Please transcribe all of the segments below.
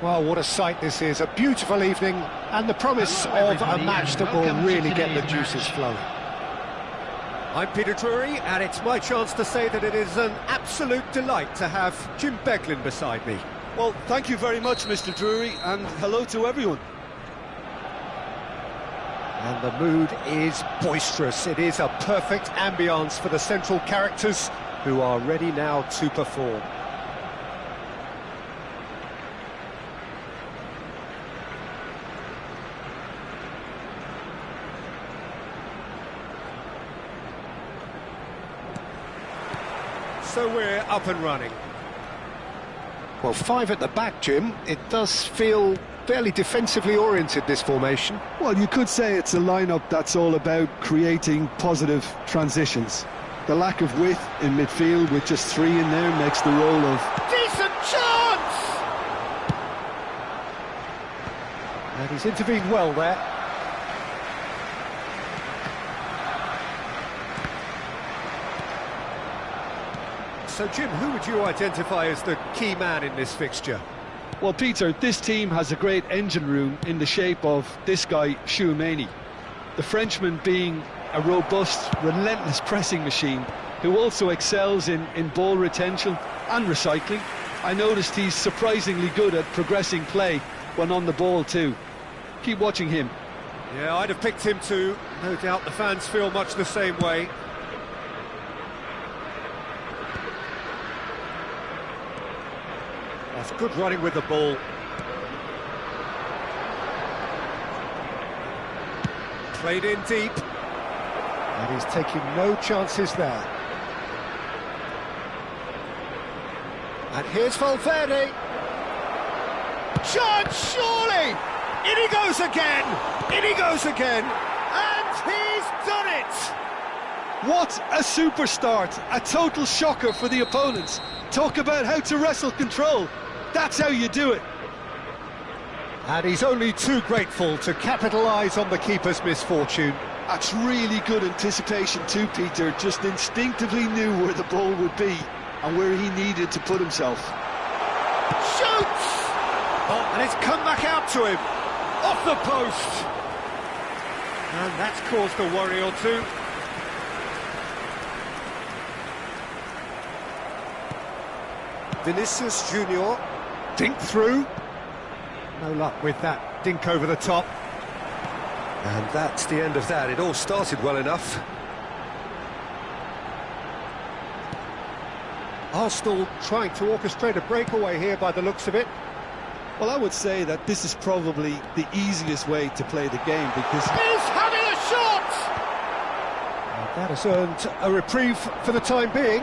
Well, what a sight this is, a beautiful evening, and the promise of a match that will really get the juices flowing. I'm Peter Drury, and it's my chance to say that it is an absolute delight to have Jim Beglin beside me. Well, thank you very much, Mr. Drury, and hello to everyone. And the mood is boisterous. It is a perfect ambience for the central characters who are ready now to perform. So we're up and running. Well, five at the back, Jim. It does feel fairly defensively oriented, this formation. Well, you could say it's a lineup that's all about creating positive transitions. The lack of width in midfield with just three in there makes the role of... Decent chance! And he's intervened well there. So, Jim, who would you identify as the key man in this fixture? Well, Peter, this team has a great engine room in the shape of this guy, Tchouaméni. The Frenchman being a robust, relentless pressing machine who also excels in ball retention and recycling. I noticed he's surprisingly good at progressing play when on the ball too. Keep watching him. Yeah, I'd have picked him too. No doubt the fans feel much the same way. That's good running with the ball. Played in deep. And he's taking no chances there. And here's Valverde. Chance, surely! In he goes again! In he goes again! And he's done it! What a super start! A total shocker for the opponents. Talk about how to wrestle control. That's how you do it. And he's only too grateful to capitalise on the keeper's misfortune. That's really good anticipation too, Peter. Just instinctively knew where the ball would be and where he needed to put himself. Shoots! Oh, and it's come back out to him. Off the post. And that's caused a worry or two. Vinicius Junior. Dink through. No luck with that dink over the top. And that's the end of that. It all started well enough. Arsenal trying to orchestrate a breakaway here by the looks of it. Well, I would say that this is probably the easiest way to play the game because... He's having a shot! And that has earned a reprieve for the time being.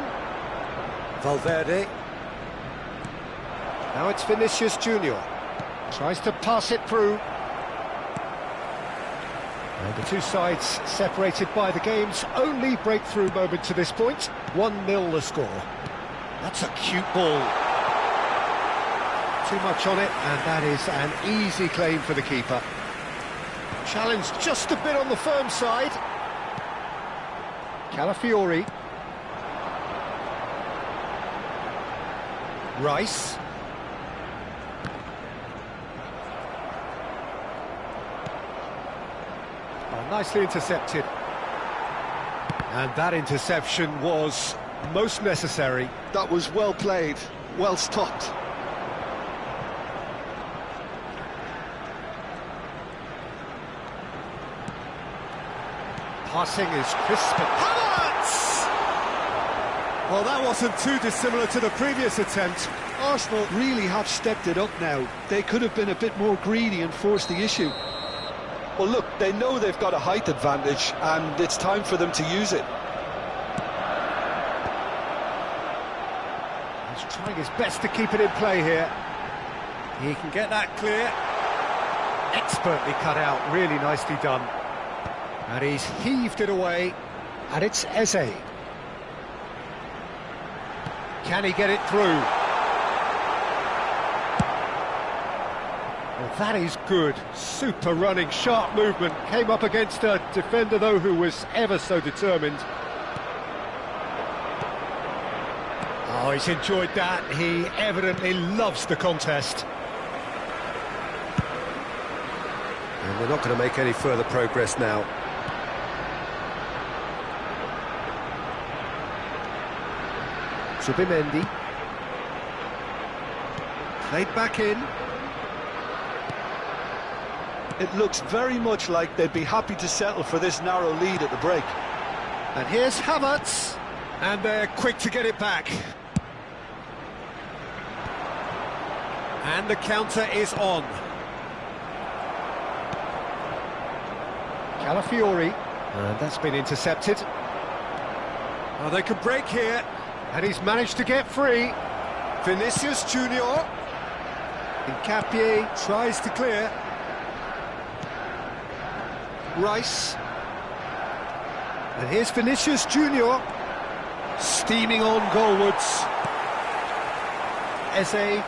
Valverde. Now it's Vinicius Junior. Tries to pass it through. And the two sides separated by the game's only breakthrough moment to this point. 1-0 the score. That's a cute ball. Too much on it, and that is an easy claim for the keeper. Challenge just a bit on the firm side. Calafiori. Rice. Oh, nicely intercepted. And that interception was most necessary. That was well played, well stopped. Passing is crisp. Havertz! Well, that wasn't too dissimilar to the previous attempt. Arsenal really have stepped it up now. They could have been a bit more greedy and forced the issue. Well, look, they know they've got a height advantage, and it's time for them to use it. He's trying his best to keep it in play here. He can get that clear. Expertly cut out, really nicely done. And he's heaved it away, and it's Eze. Can he get it through? Well, that is good. Super running, sharp movement. Came up against a defender, though, who was ever so determined. Oh, he's enjoyed that. He evidently loves the contest. And they're not going to make any further progress now. Subimendi. Played back in. It looks very much like they'd be happy to settle for this narrow lead at the break. And here's Havertz. And they're quick to get it back. And the counter is on. Calafiori. And that's been intercepted. Oh, they can break here. And he's managed to get free. Vinicius Junior. Hincapié tries to clear. Rice. And here's Vinicius Junior. Steaming on goalwards. Eze.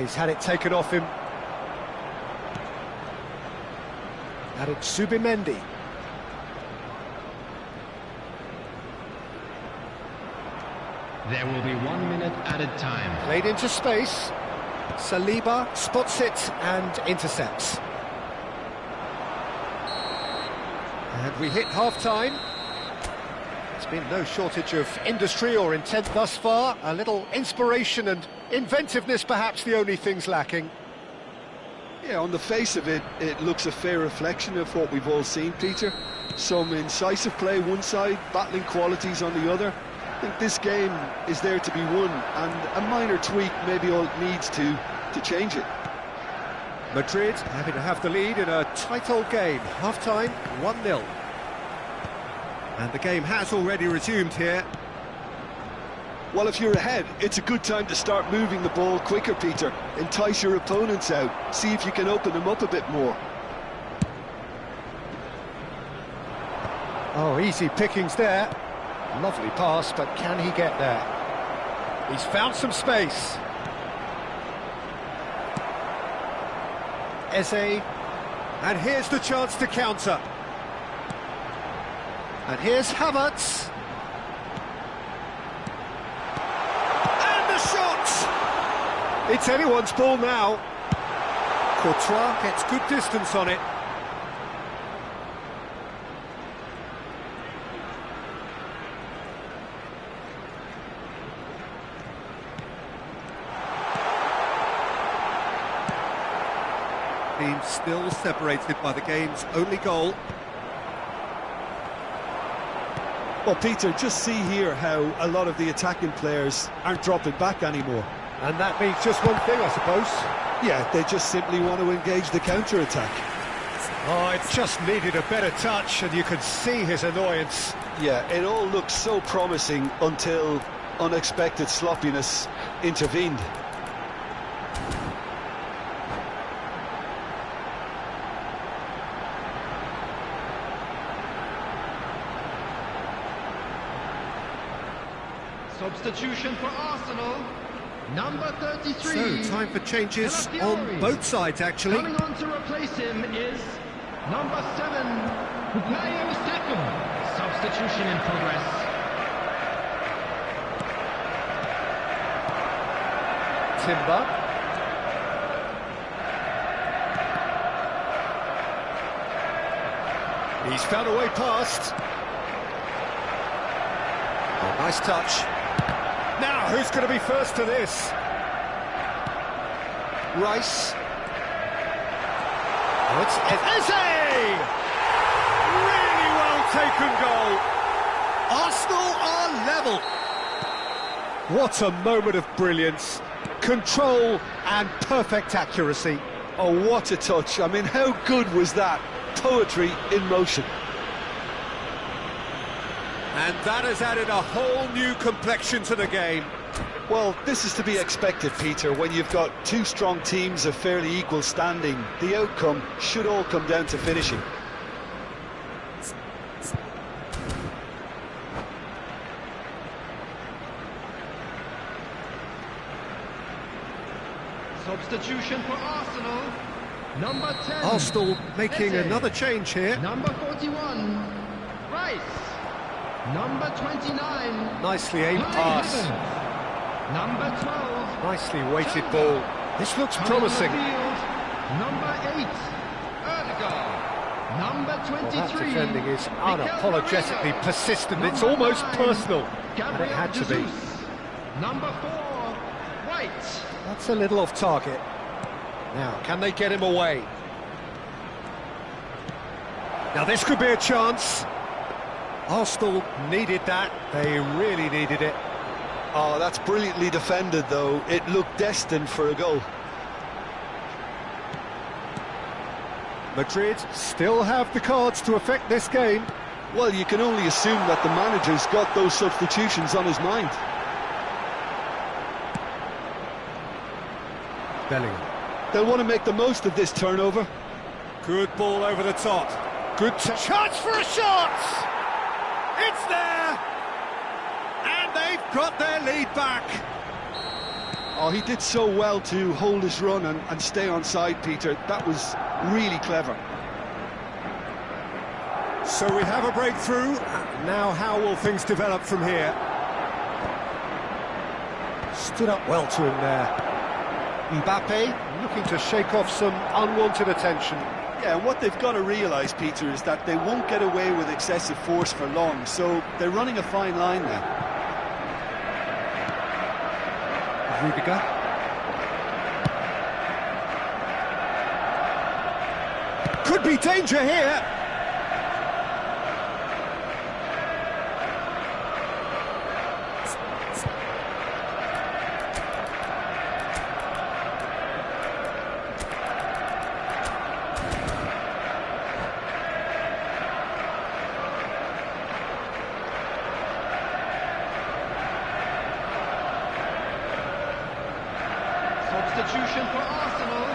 He's had it taken off him. And it's Subimendi. There will be 1 minute added time. Played into space. Saliba spots it and intercepts. And we hit half-time. There's been no shortage of industry or intent thus far. A little inspiration and inventiveness, perhaps the only things lacking. Yeah, on the face of it, it looks a fair reflection of what we've all seen, Peter. Some incisive play one side, battling qualities on the other. I think this game is there to be won, and a minor tweak maybe all it needs to change it. Madrid happy to have the lead in a tight old game. Half-time, 1-0. And the game has already resumed here. Well, if you're ahead, it's a good time to start moving the ball quicker, Peter. Entice your opponents out, see if you can open them up a bit more. Oh, easy pickings there. Lovely pass, but can he get there? He's found some space. Eze. And here's the chance to counter. And here's Havertz. And the shot! It's anyone's ball now. Courtois gets good distance on it. Team still separated by the game's only goal. Well, Peter, just see here how a lot of the attacking players aren't dropping back anymore. And that means just one thing, I suppose. Yeah, they just simply want to engage the counter-attack. Oh, it just needed a better touch, and you could see his annoyance. Yeah, it all looked so promising until unexpected sloppiness intervened. Substitution for Arsenal, number 33. So, time for changes on both sides, actually. Coming on to replace him is number 7, Bukayo Saka. Substitution in progress. Timber. He's found a way past. Oh, nice touch. Now, who's going to be first to this? Rice. Oh, it's Eze! Really well taken goal. Arsenal are level. What a moment of brilliance. Control and perfect accuracy. Oh, what a touch. I mean, how good was that? Poetry in motion. And that has added a whole new complexion to the game. Well, this is to be expected, Peter, when you've got two strong teams of fairly equal standing. The outcome should all come down to finishing. Substitution for Arsenal, number 10. Arsenal making Eze. another change here. Number 41, Rice. Number 29, Nicely aimed Kai pass. Havertz. Number 12, Nicely weighted Chamber. ball. This looks Coming on the promising. field, number 8, Erdegaard. Number Well, 23, that defending is Mikel unapologetically Merino. persistent. It's Number almost 9, personal. And it Gabriel had to be. Jesus. Number 4, White. That's a little off target. Now, can they get him away? Now, this could be a chance. Arsenal needed that. They really needed it. Oh, that's brilliantly defended, though. It looked destined for a goal. Madrid still have the cards to affect this game. Well, you can only assume that the manager's got those substitutions on his mind. Bellingham. They'll want to make the most of this turnover. Good ball over the top. Good chance for a shot! It's there! And they've got their lead back. Oh, he did so well to hold his run and stay on side, Peter. That was really clever. So we have a breakthrough. Now how will things develop from here? Stood up well to him there. Mbappe looking to shake off some unwanted attention. Yeah, and what they've got to realise, Peter, is that they won't get away with excessive force for long, so they're running a fine line now. Rudiger. Could be danger here. Substitution for Arsenal,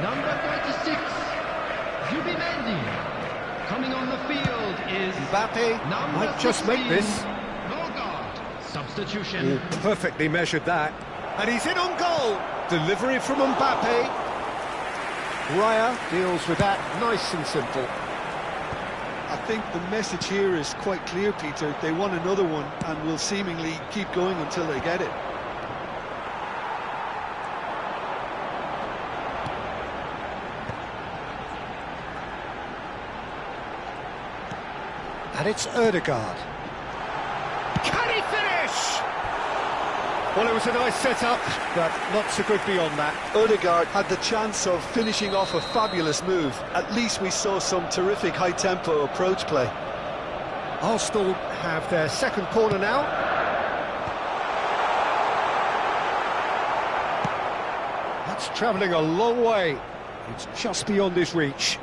number 36, Zubimendi. Coming on the field is Mbappe number might just 16, make this. Norgard. Substitution. Perfectly measured that. And he's in on goal. Delivery from Mbappe. Raya deals with that nice and simple. I think the message here is quite clear, Peter. They want another one and will seemingly keep going until they get it. And it's Erdegaard. Can he finish? Well, it was a nice setup, but not so good beyond that. Odegaard had the chance of finishing off a fabulous move. At least we saw some terrific high-tempo approach play. Arsenal have their second corner now. That's travelling a long way. It's just beyond his reach.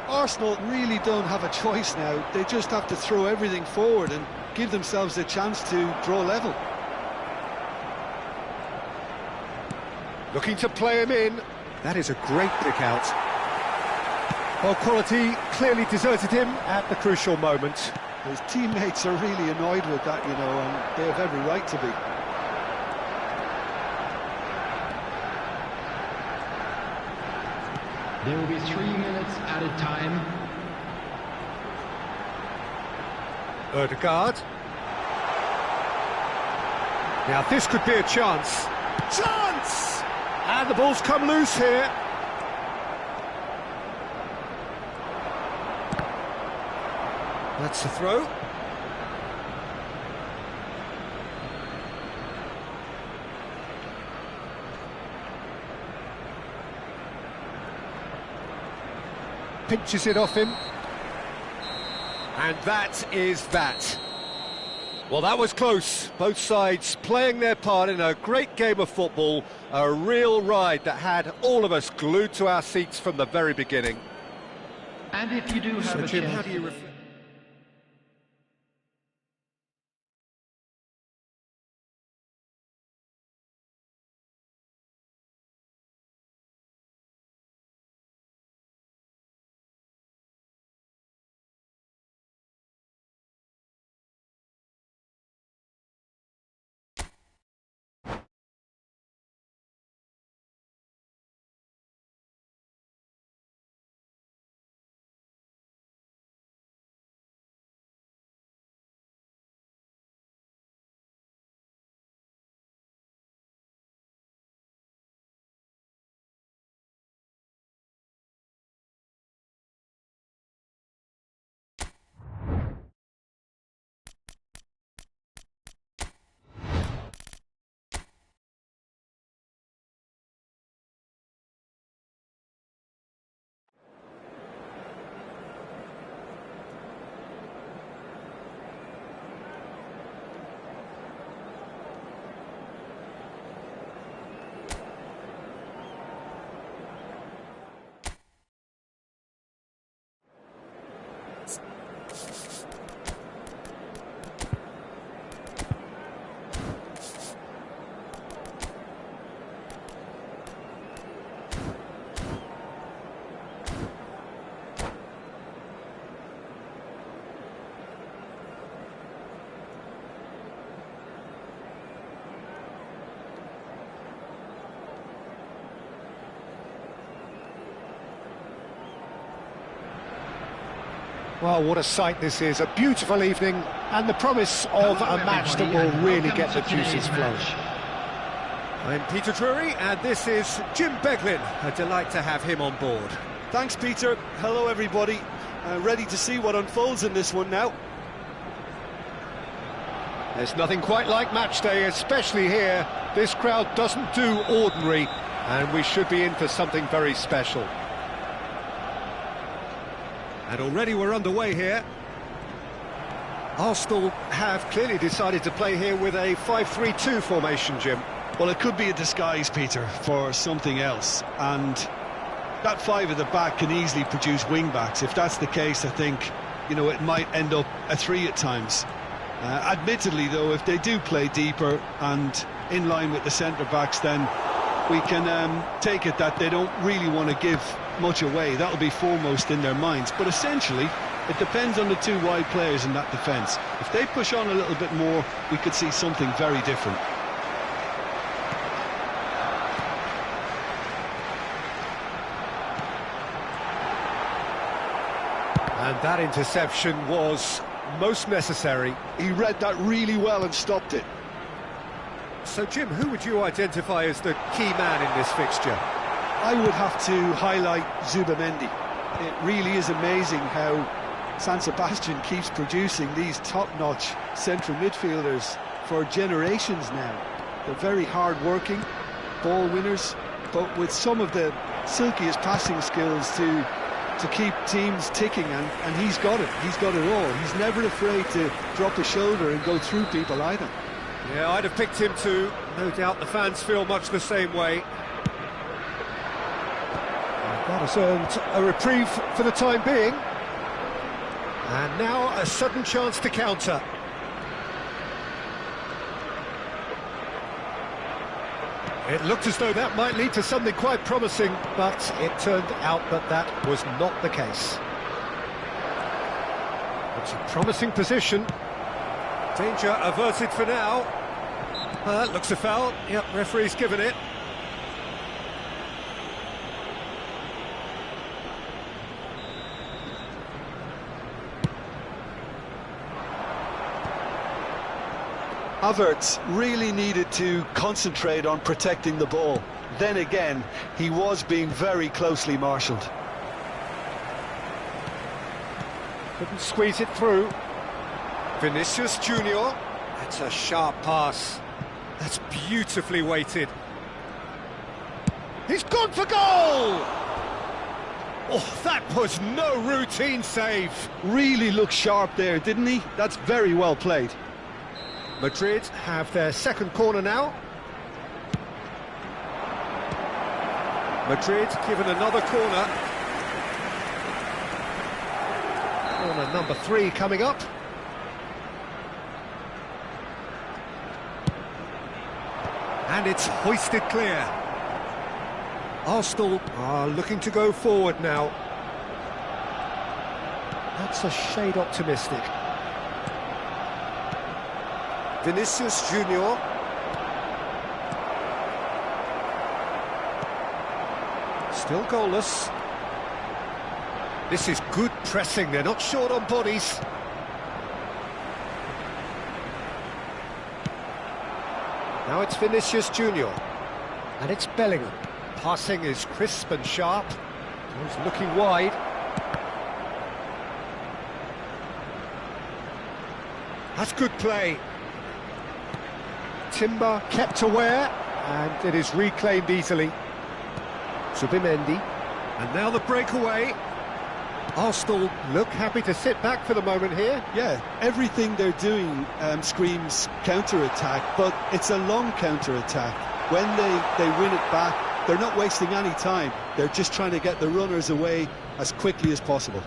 Arsenal really don't have a choice now. They just have to throw everything forward and give themselves a chance to draw level. Looking to play him in. That is a great pick out. Well, quality clearly deserted him at the crucial moment. His teammates are really annoyed with that, you know, and they have every right to be. There will be 3 minutes added time. Ødegaard. Now this could be a chance. Chance! And the ball's come loose here. That's the throw. Pinches it off him. And that is that. Well, that was close. Both sides playing their part in a great game of football. A real ride that had all of us glued to our seats from the very beginning. And if you do have a Jim, chance... how do you reflect? Well, what a sight this is. A beautiful evening and the promise of a match that will really get the juices flowing. I'm Peter Drury and this is Jim Beglin. A delight to have him on board. Thanks, Peter. Hello, everybody. Ready to see what unfolds in this one now. There's nothing quite like match day, especially here. This crowd doesn't do ordinary, and we should be in for something very special. And already we're underway here. Arsenal have clearly decided to play here with a 5-3-2 formation, Jim. Well, it could be a disguise, Peter, for something else. And that five at the back can easily produce wing-backs. If that's the case, I think, you know, it might end up a three at times. Admittedly, though, if they do play deeper and in line with the centre-backs, then we can take it that they don't really want to give much away. That'll be foremost in their minds. But essentially, it depends on the two wide players in that defence. If they push on a little bit more, we could see something very different. And that interception was most necessary. He read that really well and stopped it. So, Jim, who would you identify as the key man in this fixture? I would have to highlight Zubamendi. It really is amazing how San Sebastian keeps producing these top-notch central midfielders for generations now. They're very hard-working, ball winners, but with some of the silkiest passing skills to keep teams ticking, and he's got it. He's got it all. He's never afraid to drop a shoulder and go through people either. Yeah, I'd have picked him too. No doubt the fans feel much the same way. That has earned a reprieve for the time being. And now a sudden chance to counter. It looked as though that might lead to something quite promising, but it turned out that was not the case. It's a promising position. Danger averted for now. That looks a foul. Yep, referee's given it. Havertz really needed to concentrate on protecting the ball. Then again, he was being very closely marshalled. Couldn't squeeze it through. Vinicius Junior. That's a sharp pass. That's beautifully weighted. He's gone for goal! Oh, that was no routine save. Really looked sharp there, didn't he? That's very well played. Madrid have their second corner now. Madrid given another corner. Corner number 3 coming up. And it's hoisted clear. Arsenal are looking to go forward now. That's a shade optimistic. Vinicius Junior. Still goalless. This is good pressing, they're not short on bodies. Now it's Vinicius Junior. And it's Bellingham. Passing is crisp and sharp. He's looking wide. That's good play. Timber kept aware, and it is reclaimed easily. Zubimendi. And now the breakaway. Arsenal look happy to sit back for the moment here. Yeah, everything they're doing screams counter-attack, but it's a long counter-attack. When they win it back, they're not wasting any time. They're just trying to get the runners away as quickly as possible.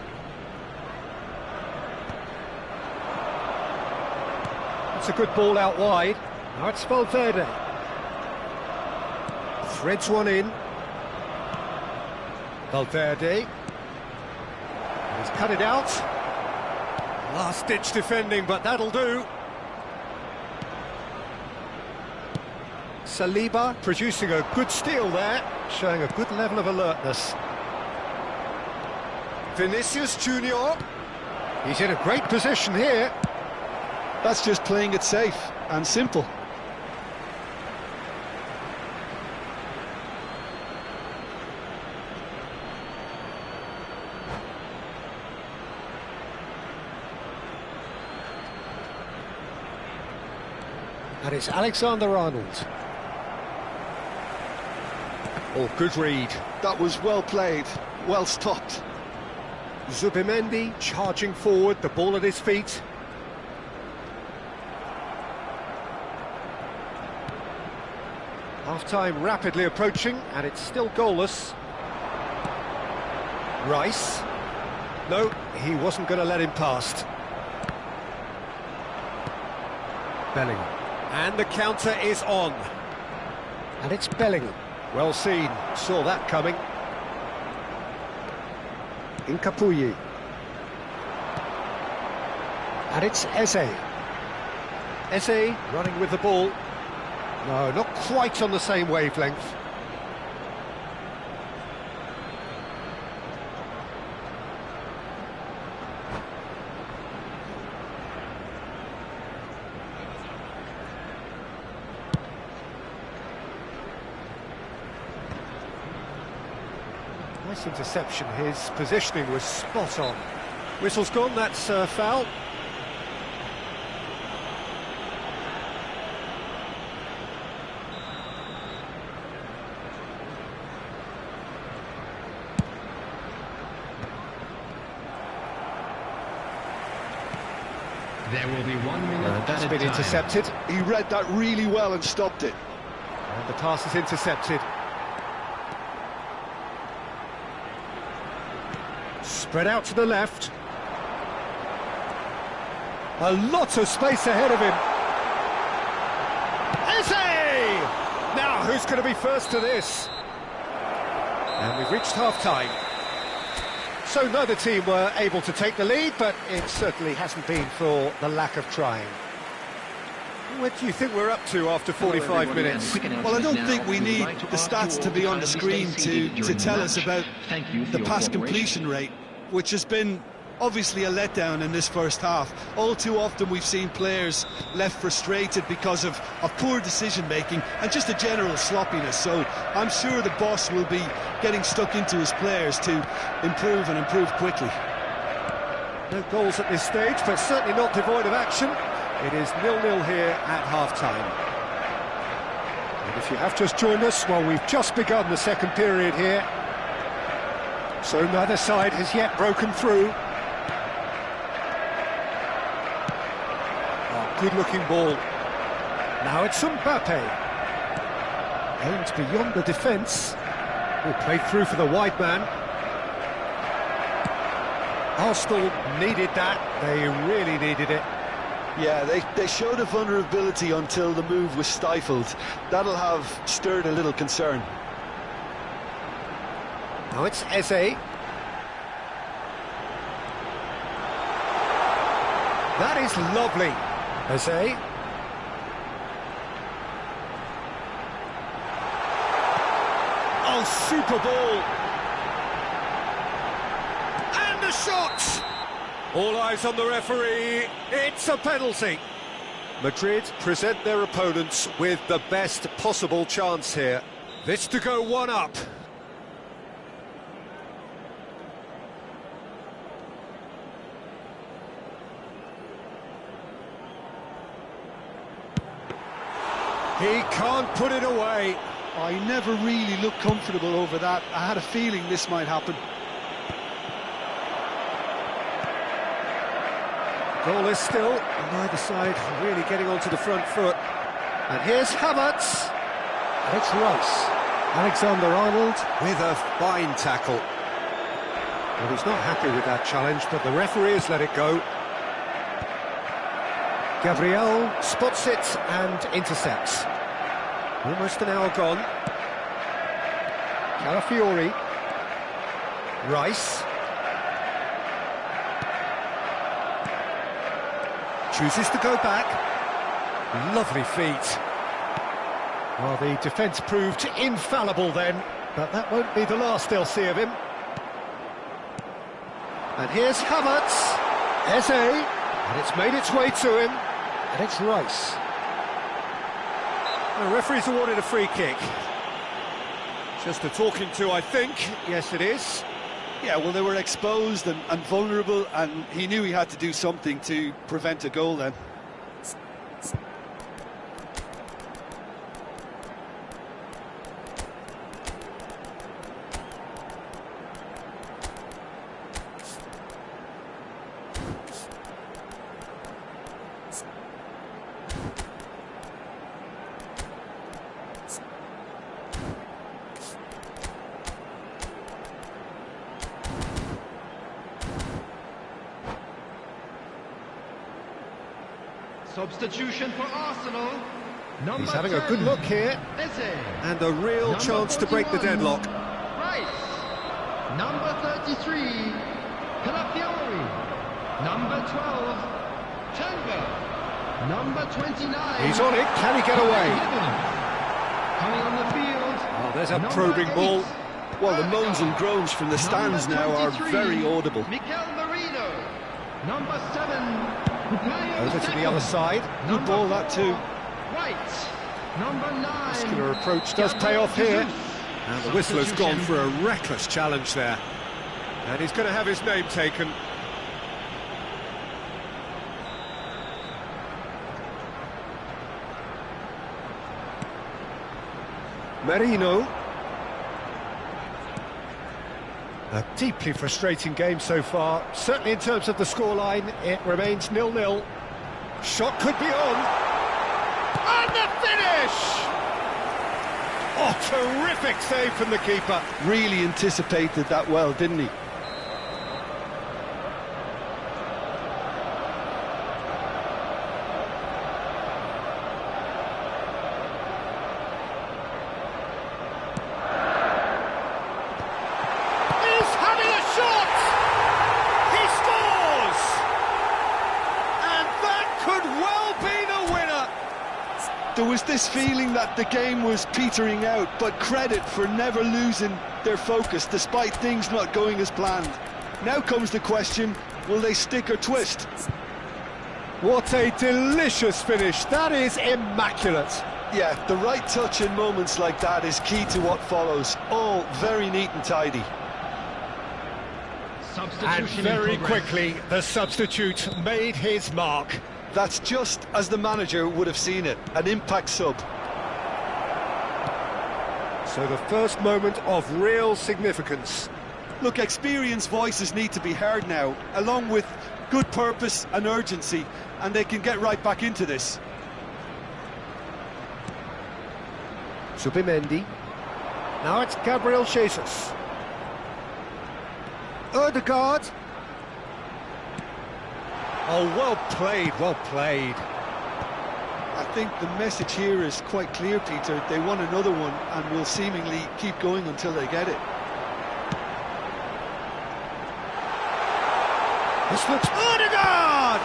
It's a good ball out wide. Now it's Valverde. Threads one in. Valverde. He's cut it out. Last-ditch defending, but that'll do. Saliba producing a good steal there, showing a good level of alertness. Vinicius Junior. He's in a great position here. That's just playing it safe and simple. And it's Alexander-Arnold. Oh, good read. That was well played, well stopped. Zubimendi charging forward, the ball at his feet. Half-time rapidly approaching, and it's still goalless. Rice. No, he wasn't going to let him past. Bellingham. And the counter is on. And it's Bellingham. Well seen, saw that coming. Incapuyi. And it's Eze. Eze running with the ball. No, not quite on the same wavelength. Nice interception, his positioning was spot on. Whistle's gone, that's a foul. There will be 1 minute. That's been intercepted. He read that really well and stopped it. And the pass is intercepted. Spread out to the left. A lot of space ahead of him. Eze! Now, who's going to be first to this? And we've reached half-time. So neither team were able to take the lead, but it certainly hasn't been for the lack of trying. What do you think we're up to after 45 minutes? Well, I don't think we need the stats to be on the screen to tell us about the pass completion rate, which has been obviously a letdown in this first half. All too often we've seen players left frustrated because of poor decision-making and just a general sloppiness. So I'm sure the boss will be getting stuck into his players to improve and improve quickly. No goals at this stage, but certainly not devoid of action. It is 0-0 here at half-time. And if you have just joined us, well, we've just begun the second period here. So neither side has yet broken through. Good-looking ball. Now it's Mbappe. Aimed beyond the defence. Played through for the wide man. Arsenal needed that. They really needed it. Yeah, they showed a vulnerability until the move was stifled. That'll have stirred a little concern. Now it's Eze. That is lovely. Eze. Oh, super ball. And the shot! All eyes on the referee. It's a penalty. Madrid present their opponents with the best possible chance here. This to go one up. He can't put it away. I never really looked comfortable over that. I had a feeling this might happen. Goal is still, on either side really getting onto the front foot. And here's Havertz. And it's Rice. Alexander-Arnold with a fine tackle. Well, he's not happy with that challenge, but the referee has let it go. Gabriel spots it and intercepts. Almost an hour gone. Calafiori. Rice. Chooses to go back. Lovely feet. Well, the defence proved infallible then, but that won't be the last they'll see of him. And here's Havertz. Eze. And it's made its way to him. And it's Rice. The referee's awarded a free kick. Just a talking to, I think. Yes, it is. Yeah, well, they were exposed and vulnerable, and he knew he had to do something to prevent a goal then. Substitution for Arsenal. He's having a good look here. Eze. And a real chance to break the deadlock. Rice. Number 33. Calafiori. Number 12. Tenga. Number 29. He's on it. Can he get away? Coming on the field. Oh, there's a probing ball. Well, the moans and groans from the stands now are very audible. Mikel Merino. Number 7. Over to the other side. Good ball, that too. Right. Number 9. Muscular approach does pay off here. And the whistler's gone for a reckless challenge there. And he's going to have his name taken. Merino. A deeply frustrating game so far. Certainly in terms of the scoreline, it remains 0-0. Shot could be on. And the finish! Oh, terrific save from the keeper. Really anticipated that well, didn't he? There was this feeling that the game was petering out, but credit for never losing their focus despite things not going as planned. Now comes the question, will they stick or twist? What a delicious finish. That is immaculate. Yeah, the right touch in moments like that is key to what follows. All very neat and tidy. And Substitution very in progress. quickly, the substitute made his mark. That's just as the manager would have seen it, an impact sub. So the first moment of real significance. Look, experienced voices need to be heard now, along with good purpose and urgency, and they can get right back into this. Subimendi. Now it's Gabriel Jesus. Ødegaard. Oh, well played, well played. I think the message here is quite clear, Peter. They want another one and will seemingly keep going until they get it. This looks Ødegaard!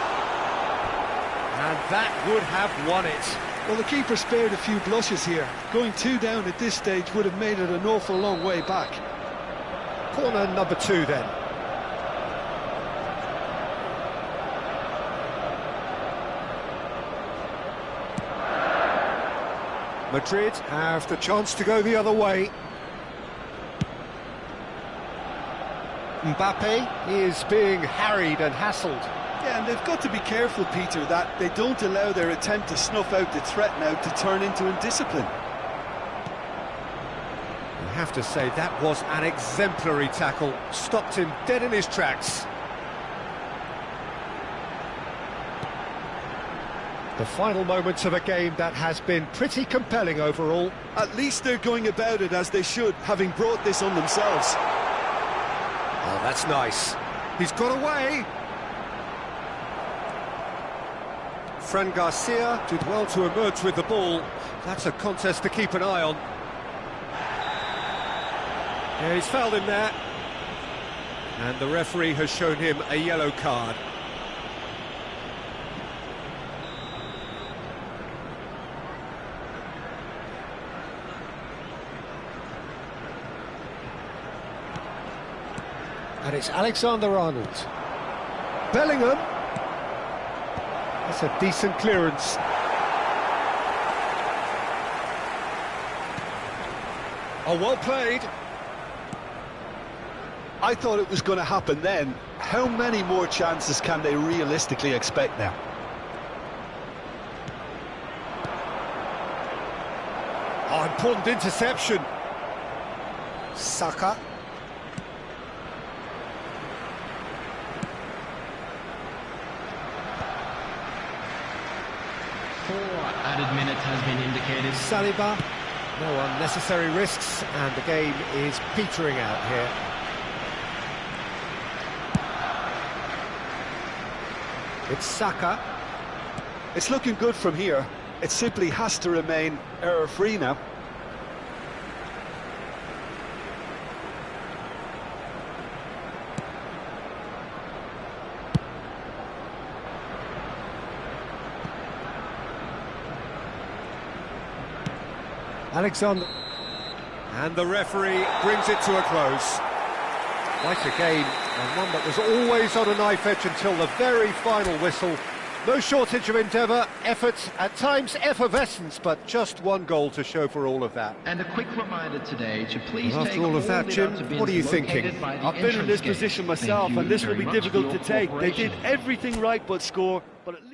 And that would have won it. Well, the keeper spared a few blushes here. Going 2 down at this stage would have made it an awful long way back. Corner number 2 then. Madrid have the chance to go the other way. Mbappe is being harried and hassled. Yeah, and they've got to be careful, Peter, that they don't allow their attempt to snuff out the threat now to turn into indiscipline. You have to say that was an exemplary tackle. Stopped him dead in his tracks. The final moments of a game that has been pretty compelling overall. At least they're going about it as they should, having brought this on themselves. Oh, that's nice. He's got away. Fran Garcia did well to emerge with the ball. That's a contest to keep an eye on. Yeah, he's fouled him there. And the referee has shown him a yellow card. And it's Alexander-Arnold. Bellingham. That's a decent clearance. Oh, well played. I thought it was going to happen then. How many more chances can they realistically expect now? Oh, important interception. Saka. Added minutes has been indicated. Saliba. No unnecessary risks, and the game is petering out here. It's Saka. It's looking good from here. It simply has to remain error-free now. Alexander. And the referee brings it to a close. Quite a game, and one that was always on a knife edge until the very final whistle. No shortage of endeavour, effort, at times effervescence, but just one goal to show for all of that. And a quick reminder today to please Well, take after all of that, the Jim, outer what are you bins thinking? located by the I've been in entrance this gate. position Thank myself, you and this will very be much difficult for to your take. They did cooperation. everything right but score, but at least...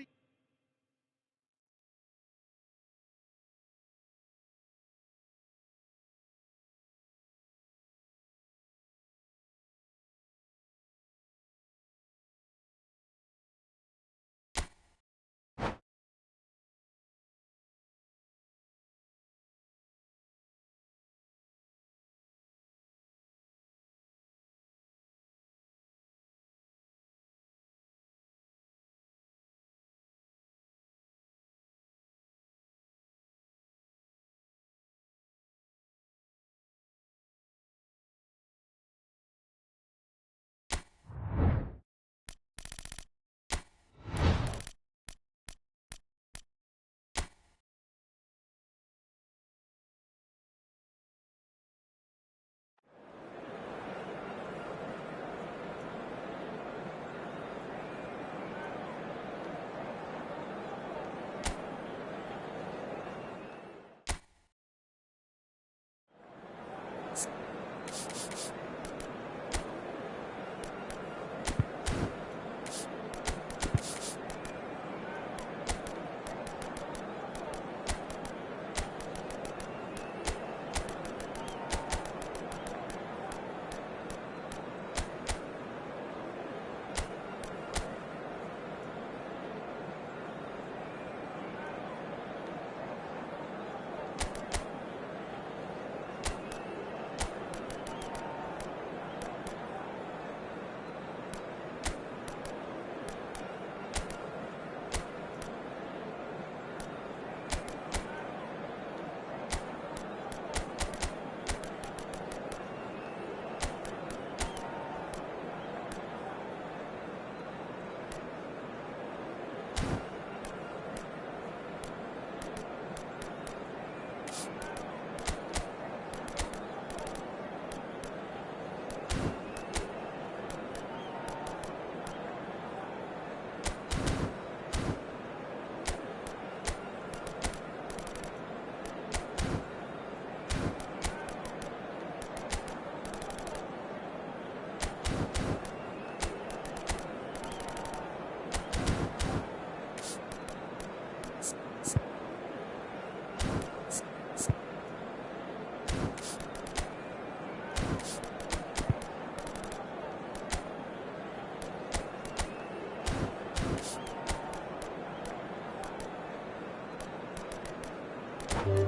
Well,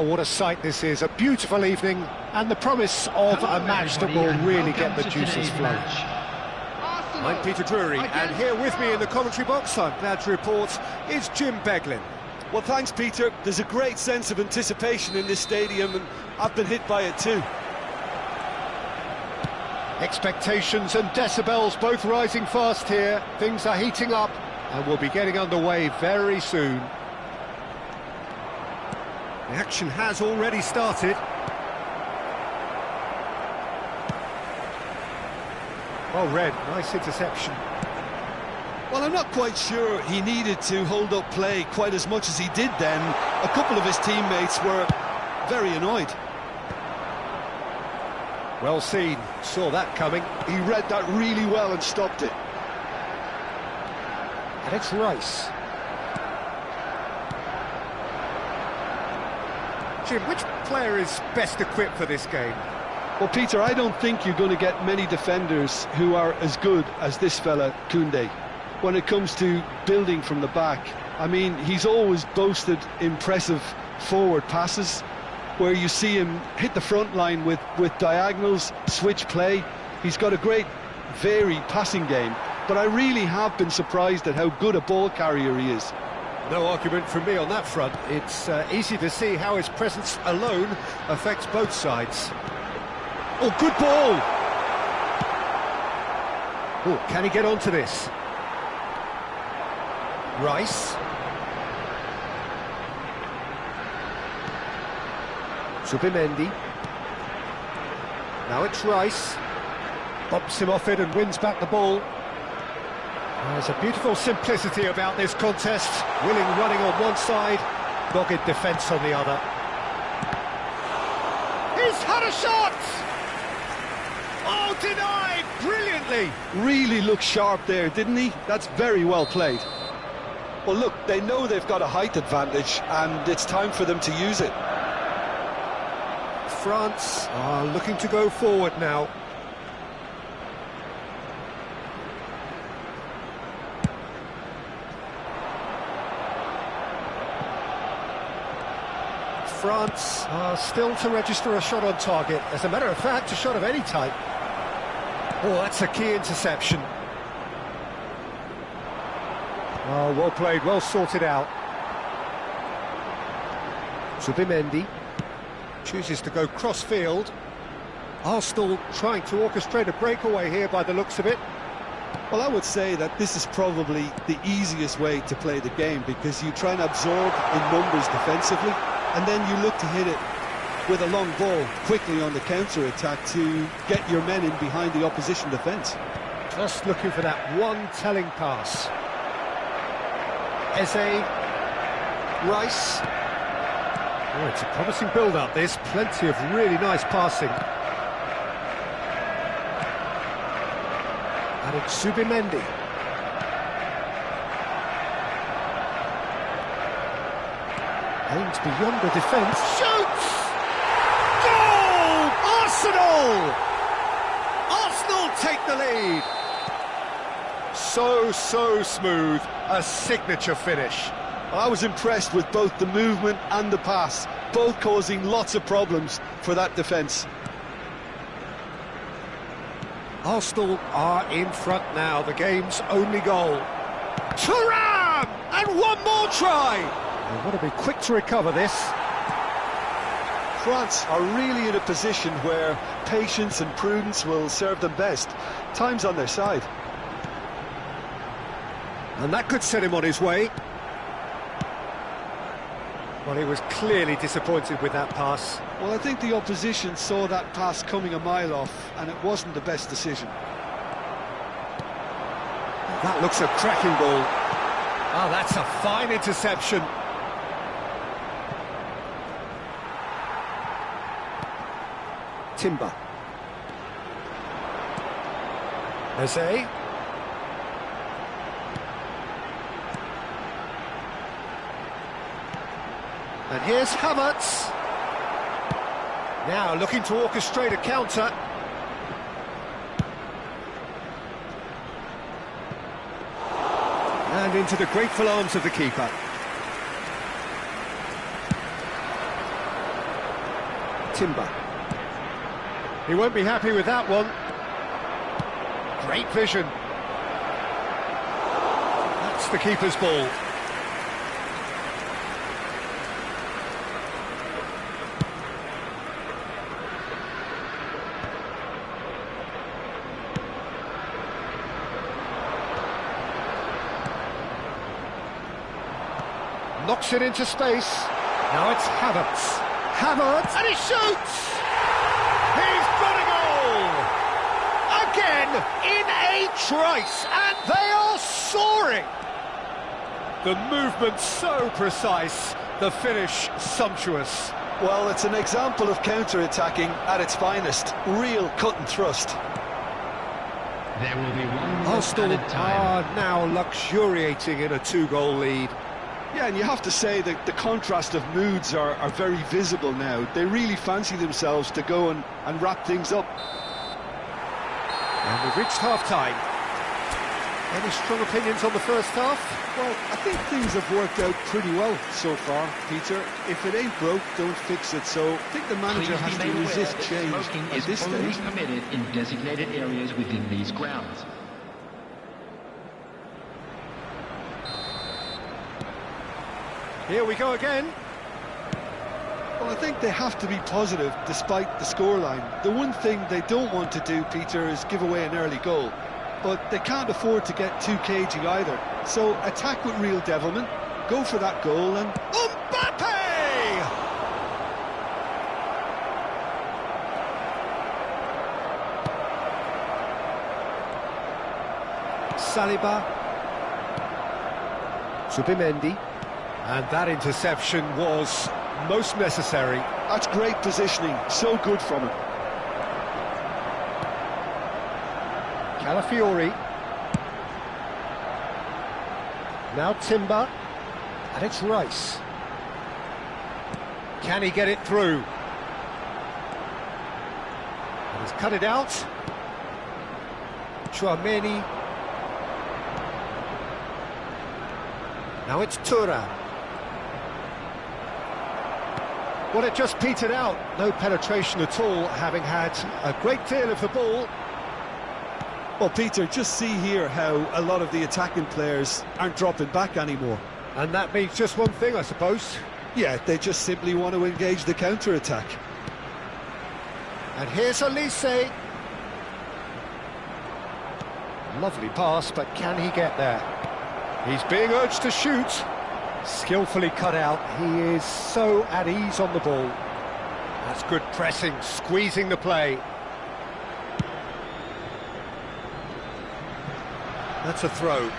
what a sight this is. A beautiful evening and the promise of a match that will really get the juices flowing. I'm Peter Drury, and here with me in the commentary box, I'm glad to report, is Jim Beglin. Well, thanks, Peter. There's a great sense of anticipation in this stadium, and I've been hit by it too. Expectations and decibels both rising fast here. Things are heating up and we'll be getting underway very soon. The action has already started. Well read, nice interception. Well, I'm not quite sure he needed to hold up play quite as much as he did then. A couple of his teammates were very annoyed. Well seen, saw that coming. He read that really well and stopped it. And it's Rice. Jim, which player is best equipped for this game? Well, Peter, I don't think you're going to get many defenders who are as good as this fella, Koundé, when it comes to building from the back. I mean, he's always boasted impressive forward passes, where you see him hit the front line with diagonals, switch play. He's got a great, varied passing game, but I really have been surprised at how good a ball carrier he is. No argument from me on that front. It's easy to see how his presence alone affects both sides. Oh, good ball! Oh, can he get onto this? Rice. Zubimendi. Now it's Rice. Bumps him off it and wins back the ball. There's a beautiful simplicity about this contest. Willing running on one side, dogged defence on the other. He's had a shot! Oh, denied brilliantly! Really looked sharp there, didn't he? That's very well played. Well, look, they know they've got a height advantage, and it's time for them to use it. France are looking to go forward now. France are still to register a shot on target. As a matter of fact, a shot of any type. Oh, that's a key interception. Oh, well played, well sorted out. Zubimendi chooses to go cross-field. Arsenal trying to orchestrate a breakaway here by the looks of it. Well, I would say that this is probably the easiest way to play the game, because you try and absorb in numbers defensively, and then you look to hit it with a long ball quickly on the counter-attack to get your men in behind the opposition defence. Just looking for that one telling pass. Eze, Rice. Oh, it's a promising build-up, this. Plenty of really nice passing. And it's Zubimendi. Aims beyond the defence. Shoots! Goal! Arsenal! Arsenal take the lead. So smooth. A signature finish. I was impressed with both the movement and the pass, both causing lots of problems for that defence. Arsenal are in front now, the game's only goal. Thuram! And one more try! They want to be quick to recover this. France are really in a position where patience and prudence will serve them best. Time's on their side. And that could set him on his way. Well, he was clearly disappointed with that pass. Well, I think the opposition saw that pass coming a mile off, and it wasn't the best decision. That looks a cracking ball. Oh, that's a fine interception. Timber. Eze. And here's Havertz. Now looking to orchestrate a counter. And into the grateful arms of the keeper. Timber. He won't be happy with that one. Great vision. That's the keeper's ball. Knocks it into space. Now it's Havertz. Havertz, and he shoots! He's got a goal! Again, in a trice, and they are soaring! The movement so precise, the finish sumptuous. Well, it's an example of counter-attacking at its finest. Real cut and thrust. There will be one more Arsenal added time. are now luxuriating in a two-goal lead. Yeah, and you have to say that the contrast of moods are very visible now. They really fancy themselves to go and wrap things up. And we've reached half-time. Any strong opinions on the first half? Well, I think things have worked out pretty well so far, Peter. If it ain't broke, don't fix it. So I think the manager has to resist change Smoking at is this only stage. permitted in designated areas within these grounds. Here we go again. Well, I think they have to be positive despite the scoreline. The one thing they don't want to do, Peter, is give away an early goal. But they can't afford to get too cagey either. So attack with real devilment, go for that goal and... Mbappe! Saliba. Subimendi. And that interception was most necessary. That's great positioning, so good from him. Calafiori. Now Timber. And it's Rice. Can he get it through? And he's cut it out. Chouameni. Now it's Thuram. Well, it just petered out. No penetration at all, having had a great deal of the ball. Well, Peter, just see here how a lot of the attacking players aren't dropping back anymore. And that means just one thing, I suppose. Yeah, they just simply want to engage the counter-attack. And here's Elise. Lovely pass, but can he get there? He's being urged to shoot. Skillfully cut out. He is so at ease on the ball. That's good pressing, squeezing the play. That's a throw.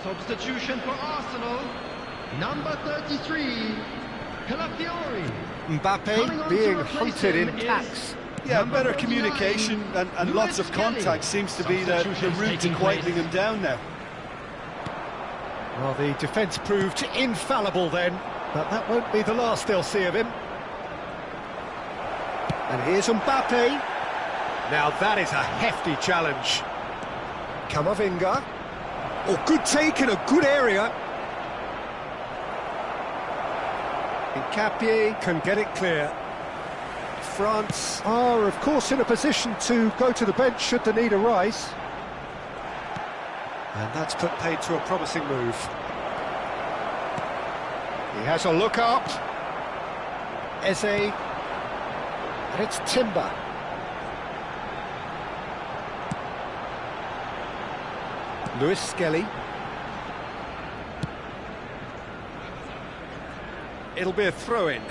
Substitution for Arsenal, number 33, Calafiori. Mbappe being hunted in packs. Yeah, Number better 49, communication and lots of Kelly. contact seems to be the Substitutions route to taking quietening place. him down now. Well, the defence proved infallible then, but that won't be the last they'll see of him. And here's Mbappe. Now that is a hefty challenge. Camavinga. Oh, good take in a good area. Nkapie can get it clear. France are, of course, in a position to go to the bench should the need arise. And that's put paid to a promising move. He has a look up. Eze. And it's Timber. Lewis Skelly. It'll be a throw-in.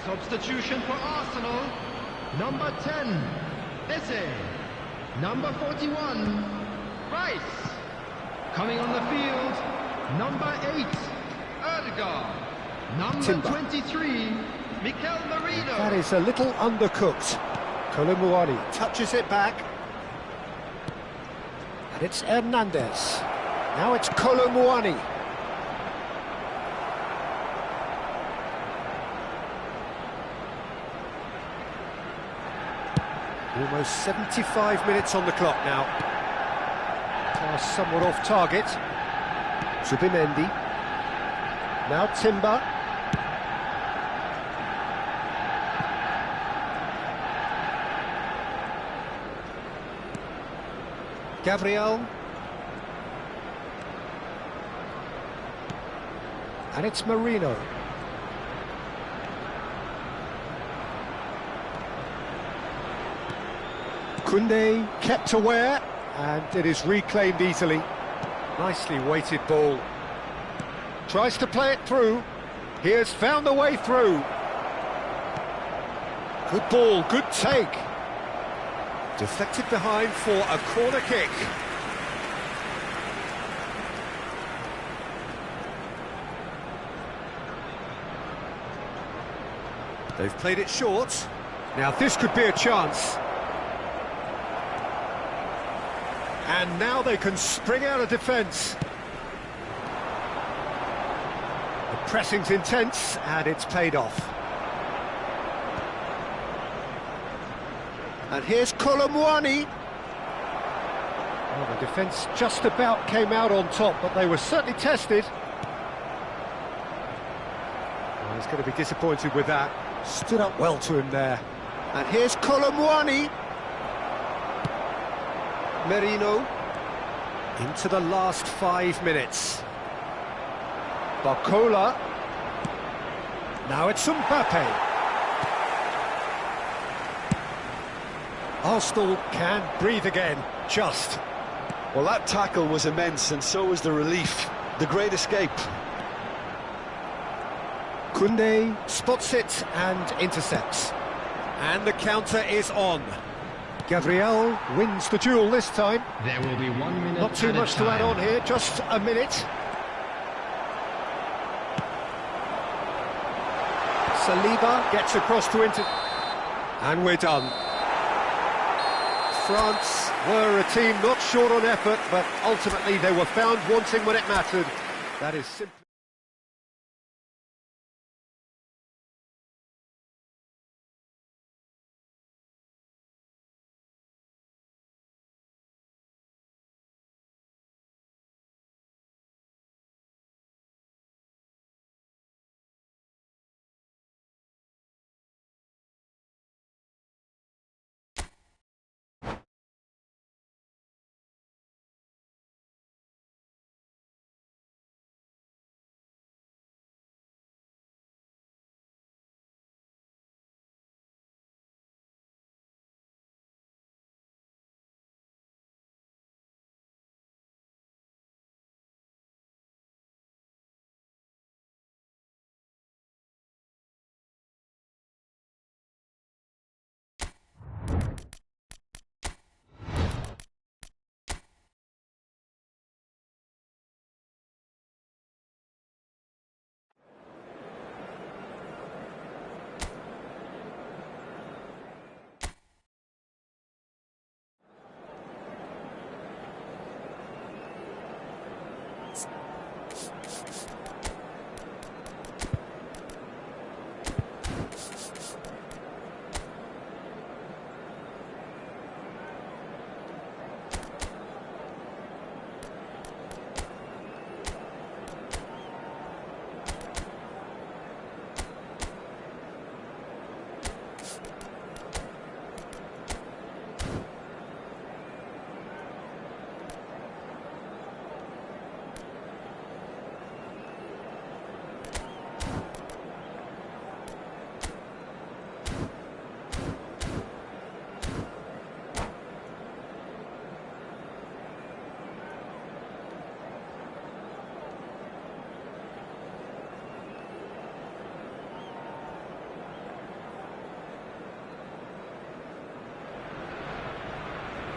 Substitution for Arsenal. Number 10, Eze. Number 41, Rice. Coming on the field, number 8, Erdegaard. Number Timber. 23, Mikel Merino. That is a little undercooked. Kolumuani touches it back. And it's Hernandez. Now it's Kolumuani. Almost 75 minutes on the clock now. Pass somewhat off target. Zubimendi. Now Timber. Gabriel. And it's Marino. Koundé kept aware, and it is reclaimed easily. Nicely weighted ball. Tries to play it through. He has found a way through. Good ball, good take. Deflected behind for a corner kick. They've played it short. Now this could be a chance. And now they can spring out of defence. The pressing's intense, and it's paid off. And here's Kolumuani. Well, the defence just about came out on top, but they were certainly tested. Well, he's going to be disappointed with that. Stood up well to him there. And here's Kolumuani. Merino. Into the last 5 minutes. Barcola. Now it's Mbappe. Arsenal can breathe again, just. Well, that tackle was immense, and so was the relief. The great escape. Koundé spots it and intercepts. And the counter is on. Gabriel wins the duel this time. There will be 1 minute. Not too much to add on here, just a minute. Saliba gets across to Inter. And we're done. France were a team not short on effort, but ultimately they were found wanting when it mattered. That is simply...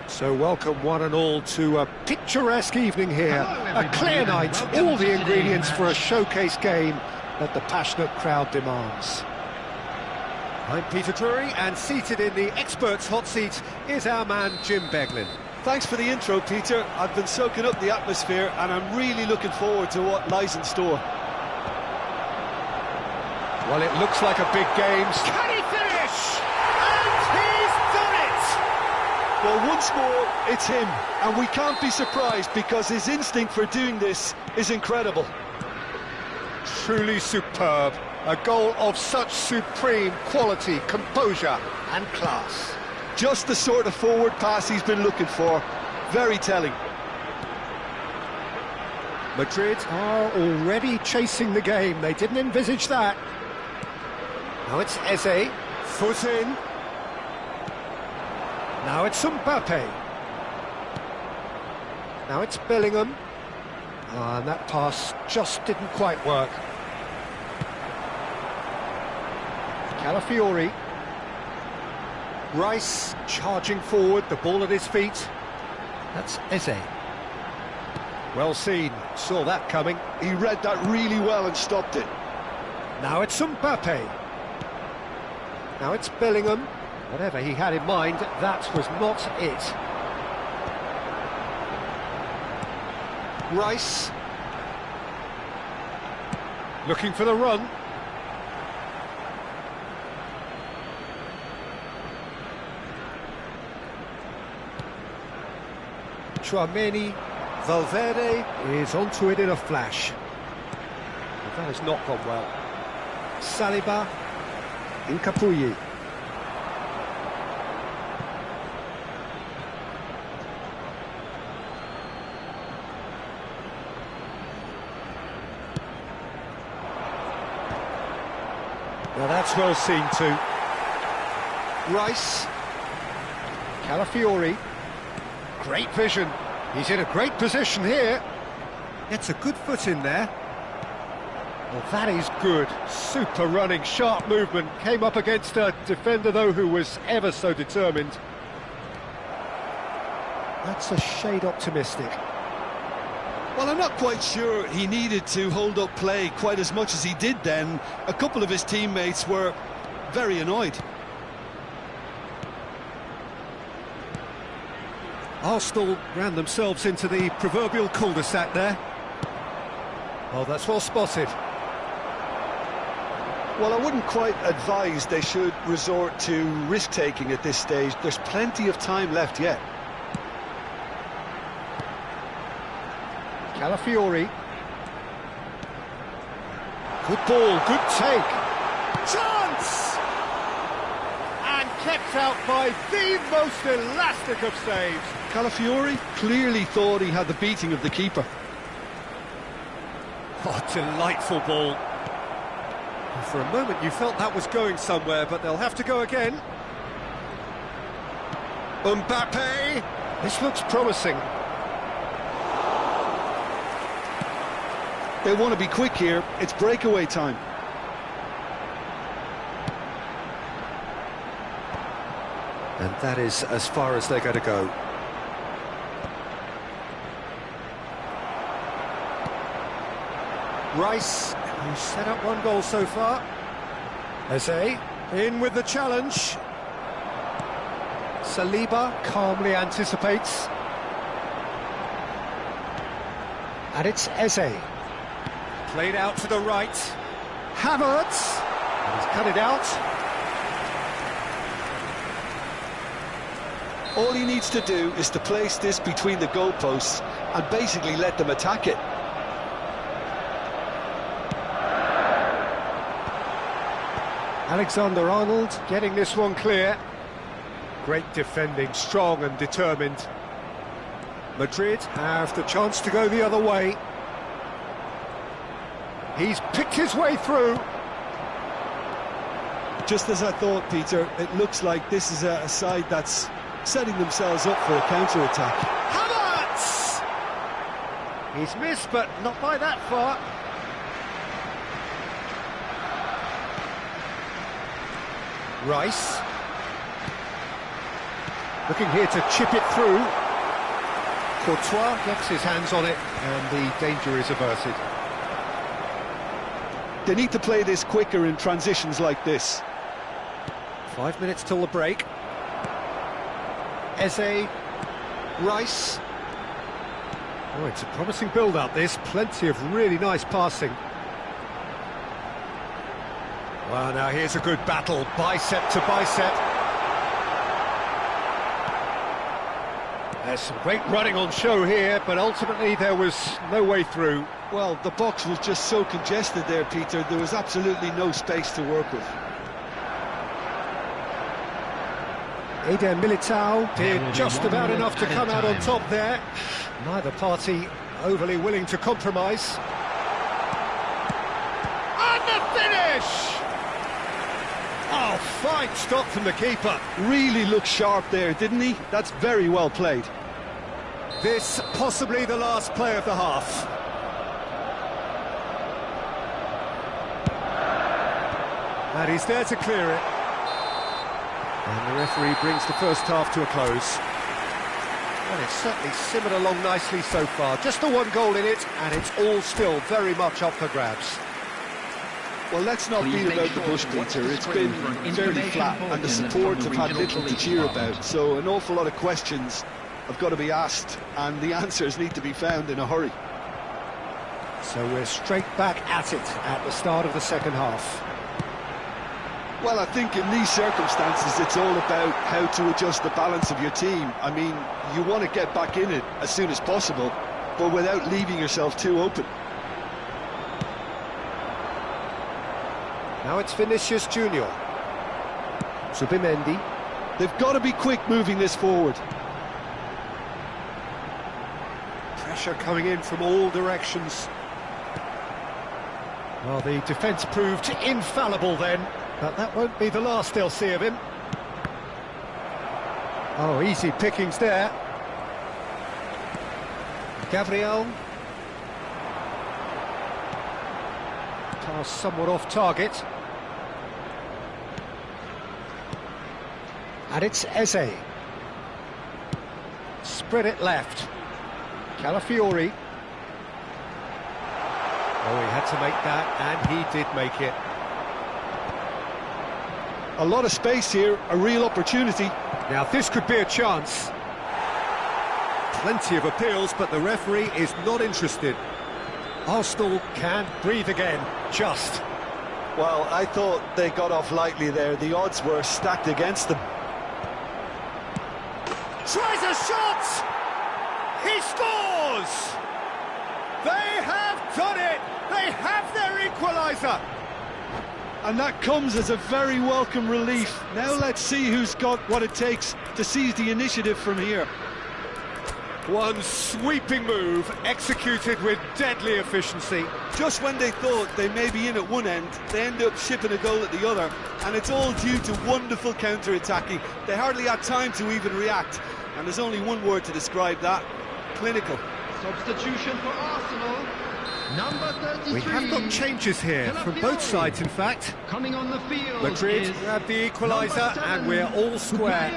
So welcome one and all to a picturesque evening here. Hello, A clear everybody, night, and welcome all the to ingredients today's for a match. showcase game that the passionate crowd demands. I'm Peter Drury, and seated in the experts' hot seat is our man Jim Beglin. Thanks for the intro, Peter. I've been soaking up the atmosphere and I'm really looking forward to what lies in store. Well, it looks like a big game. Can he finish? And he's done it! Well, once more, it's him, and we can't be surprised because his instinct for doing this is incredible. Truly superb. A goal of such supreme quality, composure and class. Just the sort of forward pass he's been looking for. Very telling. Madrid are already chasing the game. They didn't envisage that. Now it's Eze, foot in. Now it's Mbappe. Now it's Bellingham. And that pass just didn't quite work. Calafiori. Rice charging forward, the ball at his feet. That's Eze. Well seen, saw that coming. He read that really well and stopped it. Now it's Mbappe. Now it's Bellingham. Whatever he had in mind, that was not it. Rice. Looking for the run. Tchouameni. Valverde is onto it in a flash. But that has not gone well. Saliba. Incapuyi. Now that's well seen too. Rice. Calafiori. Great vision. He's in a great position here. Gets a good foot in there. Well, that is good. Super running, sharp movement. Came up against a defender, though, who was ever so determined. That's a shade optimistic. Well, I'm not quite sure he needed to hold up play quite as much as he did then. A couple of his teammates were very annoyed. Arsenal ran themselves into the proverbial cul-de-sac there. Oh, that's well spotted. Well, I wouldn't quite advise they should resort to risk-taking at this stage. There's plenty of time left yet. Calafiori. Good ball, good take. Chance! And kept out by the most elastic of saves. Calafiori clearly thought he had the beating of the keeper. Oh, delightful ball. For a moment you felt that was going somewhere, but they'll have to go again. Mbappe! This looks promising. They want to be quick here. It's breakaway time. And that is as far as they're going to go. Rice, who's set up one goal so far. Eze, in with the challenge. Saliba calmly anticipates. And it's Eze. Played out to the right. Havertz. And he's cut it out. All he needs to do is to place this between the goalposts and basically let them attack it. Alexander-Arnold getting this one clear. Great defending, strong and determined. Madrid have the chance to go the other way. He's picked his way through. Just as I thought, Peter, it looks like this is a side that's setting themselves up for a counter-attack. Havertz! He's missed, but not by that far. Rice. Looking here to chip it through. Courtois gets his hands on it, and the danger is averted. They need to play this quicker in transitions like this. 5 minutes till the break. Eze, Rice. Oh, it's a promising build-up, this. Plenty of really nice passing. Well, now here's a good battle, bicep to bicep. There's some great running on show here, but ultimately there was no way through. Well, the box was just so congested there, Peter. There was absolutely no space to work with. Eder Militao did just about enough to come out on top there. Neither party overly willing to compromise. And the finish! Oh, fine stop from the keeper. Really looked sharp there, didn't he? That's very well played. This possibly the last play of the half. And he's there to clear it. And the referee brings the first half to a close. And it's certainly simmered along nicely so far. Just the one goal in it, and it's all still very much up for grabs. Well, let's not beat about the bush, Peter. It's been fairly flat, and the support have had little to cheer about. So an awful lot of questions have got to be asked, and the answers need to be found in a hurry. So we're straight back at it at the start of the second half. Well, I think in these circumstances, it's all about how to adjust the balance of your team. I mean, you want to get back in it as soon as possible, but without leaving yourself too open. Now it's Vinicius Junior. Zubimendi. They've got to be quick moving this forward. Pressure coming in from all directions. Well, the defence proved infallible then, but that won't be the last they'll see of him. Oh, easy pickings there. Gabriel. Pass somewhat off target. And it's Eze. Spread it left. Calafiori. Oh, he had to make that, and he did make it. A lot of space here, a real opportunity. Now, this could be a chance. Plenty of appeals, but the referee is not interested. Arsenal can breathe again, just. Well, I thought they got off lightly there. The odds were stacked against them. Tries a shot! He scores! They have done it! They have their equaliser! And that comes as a very welcome relief. Now let's see who's got what it takes to seize the initiative from here. One sweeping move, executed with deadly efficiency. Just when they thought they may be in at one end, they end up shipping a goal at the other, and it's all due to wonderful counter-attacking. They hardly had time to even react, and there's only one word to describe that: clinical. Substitution for Arsenal. Number 33. We have got changes here, from both sides in fact. Coming on the field. Madrid grab the equaliser, and we're all square.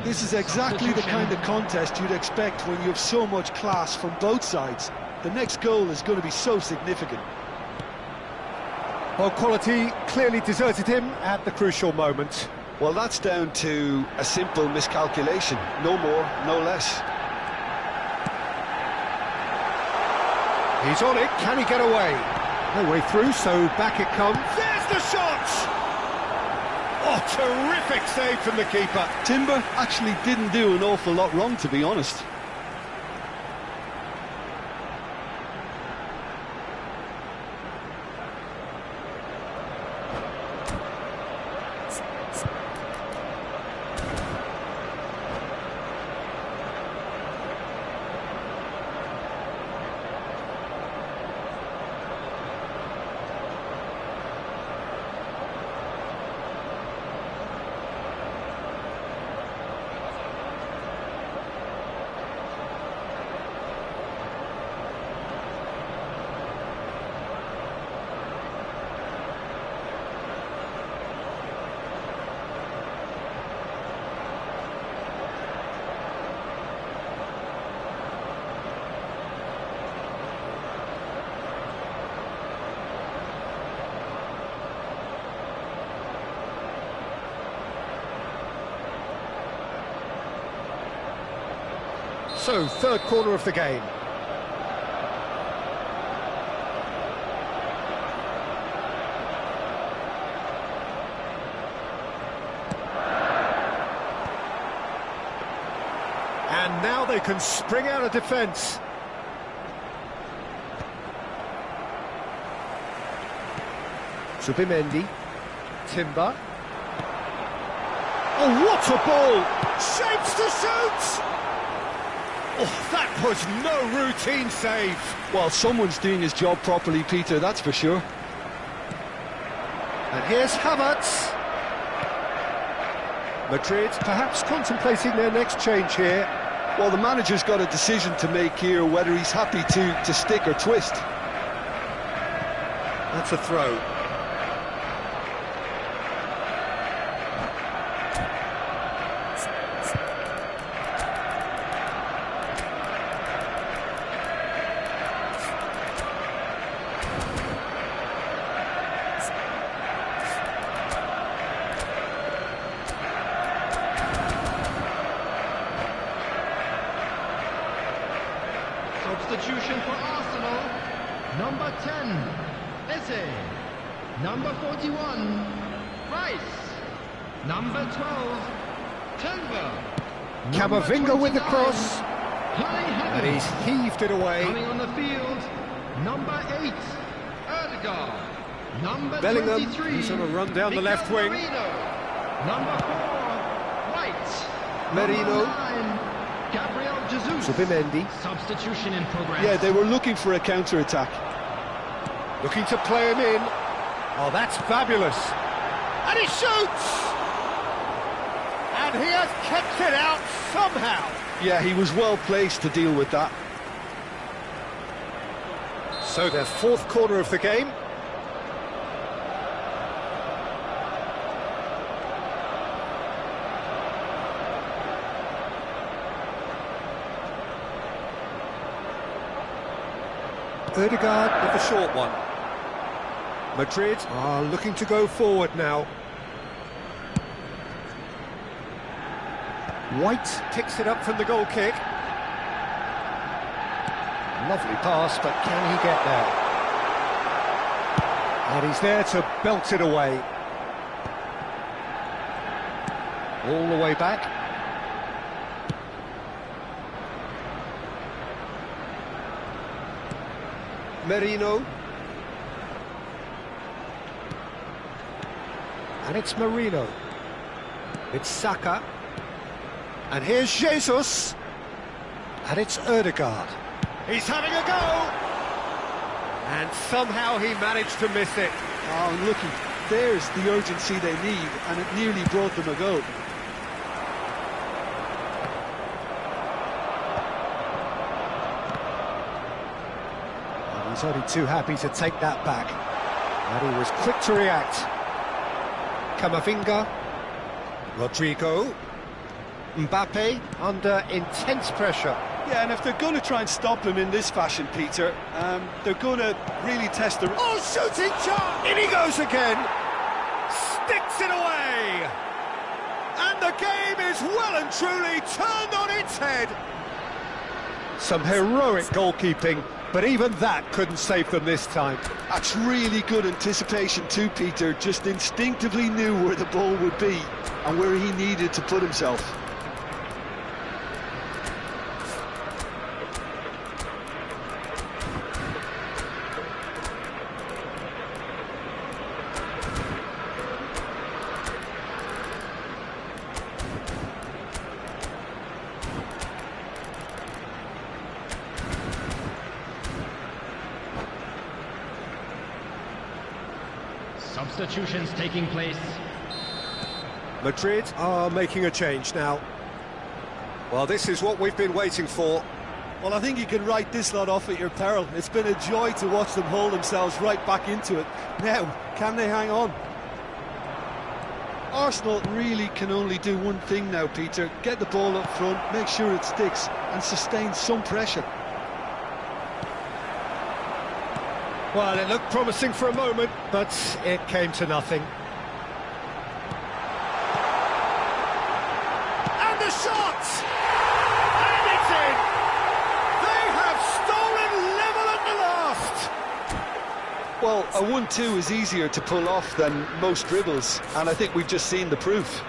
This is exactly the kind of contest you'd expect when you have so much class from both sides. The next goal is going to be so significant. Well, quality clearly deserted him at the crucial moment. Well, that's down to a simple miscalculation. No more, no less. He's on it, can he get away? No way through, so back it comes. There's the shot! Oh, terrific save from the keeper. Timber actually didn't do an awful lot wrong, to be honest. So, third corner of the game. And now they can spring out of defence. Zubimendi, Timber. Oh, what a ball! Shapes to shoot! Oh, that was no routine save. Well, someone's doing his job properly, Peter, that's for sure. And here's Havertz. Madrid perhaps contemplating their next change here. Well, the manager's got a decision to make here, whether he's happy to stick or twist. That's a throw. Substitution for Arsenal, number 10, Eze, number 41, Rice, number 12, Timber, Camavinga with the cross, and he's heaved it away. coming on the field, number 8, Erdegaard, number Bellingham, 23, he's on a run down the left wing. Merino, number 4, White, Merino. number 9, Gabriel Jesus. Zubimendi. Substitution in progress. Yeah, they were looking for a counter-attack. Looking to play him in. Oh, that's fabulous. And he shoots! And he has kept it out somehow. Yeah, he was well placed to deal with that. So their fourth corner of the game. Erdegaard with the short one. Madrid are looking to go forward now. White picks it up from the goal kick. Lovely pass, but can he get there? And he's there to belt it away. All the way back. Merino. And it's Merino. It's Saka. And here's Jesus. And it's Erdegaard. He's having a go! And somehow he managed to miss it. Oh, looky, there's the urgency they need, and it nearly brought them a goal. He's only too happy to take that back. And he was quick to react. Camavinga. Rodrigo. Mbappe under intense pressure. Yeah, and if they're going to try and stop him in this fashion, Peter, they're going to really test the... Oh, shooting chance! In he goes again. Sticks it away. And the game is well and truly turned on its head. Some heroic goalkeeping, but even that couldn't save them this time. That's really good anticipation too, Peter. Just instinctively knew where the ball would be and where he needed to put himself. Substitutions taking place. Madrid are making a change now. Well, this is what we've been waiting for. Well, I think you can write this lot off at your peril. It's been a joy to watch them hold themselves right back into it. Now, can they hang on? Arsenal really can only do one thing now, Peter. Get the ball up front, make sure it sticks, and sustain some pressure. Well, it looked promising for a moment, but it came to nothing. And the shot! And it's in! Well, a 1-2 is easier to pull off than most dribbles, and I think we've just seen the proof.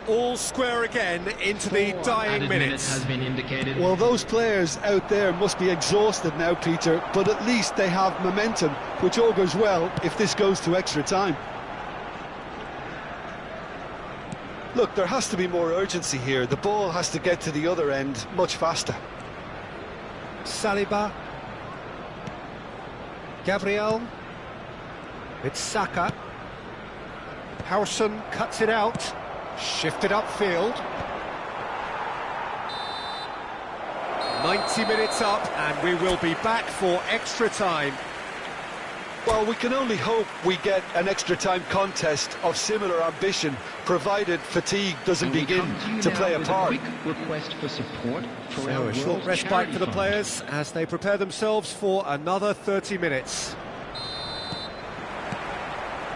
All square again into the dying minutes. Has been indicated. Well, those players out there must be exhausted now, Peter, but at least they have momentum, which all goes well if this goes to extra time. Look, there has to be more urgency here. The ball has to get to the other end much faster. Saliba. Gabriel. It's Saka. Howson cuts it out. Shifted upfield. 90 minutes up, and we will be back for extra time. Well, we can only hope we get an extra time contest of similar ambition, provided fatigue doesn't begin to play a part. Request for support for So a short respite for the players as they prepare themselves for another 30 minutes.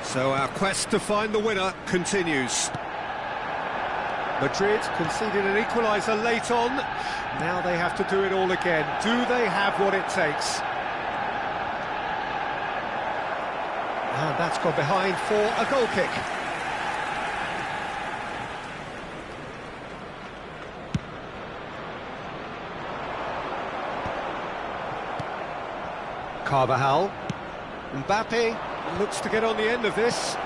So our quest to find the winner continues. Madrid conceded an equaliser late on. Now they have to do it all again. Do they have what it takes? And that's gone behind for a goal kick. Carvajal. Mbappe looks to get on the end of this.